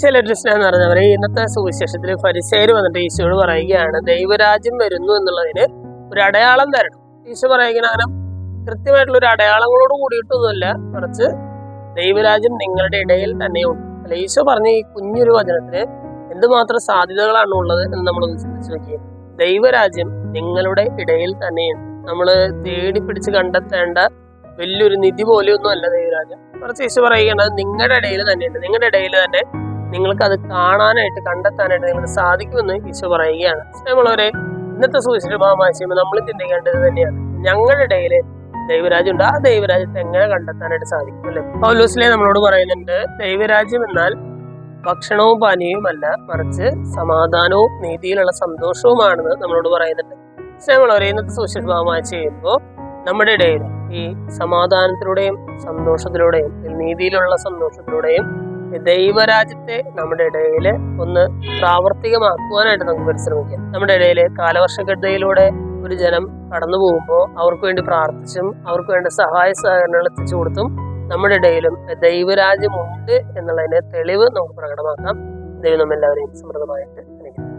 ചില സ്നേഹം പറഞ്ഞവരെ ഇന്നത്തെ സുവിശേഷത്തിൽ ഫരിസേയർ വന്നിട്ട് ഈശോയോട് പറയുകയാണ് ദൈവരാജ്യം വരുന്നു എന്നുള്ളതിന് ഒരു അടയാളം തരണം. ഈശോ പറയുകയാണ് കൃത്യമായിട്ടുള്ള ഒരു അടയാളങ്ങളോട് കൂടിയിട്ടൊന്നുമല്ല, മറിച്ച് ദൈവരാജ്യം നിങ്ങളുടെ ഇടയിൽ തന്നെയുണ്ട്. അല്ല, ഈശോ പറഞ്ഞ ഈ കുഞ്ഞൊരു വചനത്തിന് എന്തുമാത്രം സാധ്യതകളാണ് ഉള്ളത് എന്ന് നമ്മളൊന്ന് ചിന്തിച്ചു നോക്കിയത്. ദൈവരാജ്യം നിങ്ങളുടെ ഇടയിൽ തന്നെയുണ്ട്. നമ്മൾ തേടി പിടിച്ച് കണ്ടെത്തേണ്ട വലിയൊരു നിധി പോലെയൊന്നും അല്ല ദൈവരാജ്യം. മറിച്ച് ഈശോ പറയുകയാണ് നിങ്ങളുടെ ഇടയിൽ തന്നെയുണ്ട്. നിങ്ങളുടെ ഇടയിൽ തന്നെ നിങ്ങൾക്ക് അത് കാണാനായിട്ട് കണ്ടെത്താനായിട്ട് നിങ്ങൾക്ക് സാധിക്കുമെന്ന് ഈശോ പറയുകയാണ്. നമ്മളവരെ ഇന്നത്തെ സുവിശേഷമാശയം നമ്മൾ ചിന്തിക്കേണ്ടത് തന്നെയാണ്. ഞങ്ങളുടെ ഇടയിൽ ദൈവരാജ്യം ഉണ്ട്. ആ ദൈവരാജ്യത്തെ എങ്ങനെ കണ്ടെത്താനായിട്ട് സാധിക്കും അല്ലെ? പൗലോസിലെ നമ്മളോട് പറയുന്നുണ്ട് ദൈവരാജ്യം എന്നാൽ ഭക്ഷണവും പാനീയവും അല്ല, മറിച്ച് സമാധാനവും നീതിയിലുള്ള സന്തോഷവുമാണെന്ന് നമ്മളോട് പറയുന്നുണ്ട്. നമ്മളവരെ ഇന്നത്തെ സുവിശേഷമായി ചെയ്യുമ്പോൾ നമ്മുടെ ഇടയിൽ ഈ സമാധാനത്തിലൂടെയും സന്തോഷത്തിലൂടെയും നീതിയിലുള്ള സന്തോഷത്തിലൂടെയും ദൈവരാജ്യത്തെ നമ്മുടെ ഇടയിൽ ഒന്ന് പ്രാവർത്തികമാക്കുവാനായിട്ട് നമുക്ക് പരിശ്രമിക്കാം. നമ്മുടെ ഇടയിൽ കാലവർഷക്കെടുതിയിലൂടെ ഒരു ജനം കടന്നു പോകുമ്പോൾ അവർക്ക് വേണ്ടി പ്രാർത്ഥിച്ചും അവർക്ക് വേണ്ട സഹായ സഹകരണങ്ങൾ എത്തിച്ചു കൊടുത്തും നമ്മുടെ ഇടയിലും ദൈവരാജ്യമുണ്ട് എന്നുള്ളതിനെ തെളിവ് നമുക്ക് പ്രകടമാക്കാം. ദൈവം നമ്മെല്ലാവരെയും സമൃദ്ധമായിട്ട് അനുഗ്രഹിക്കട്ടെ.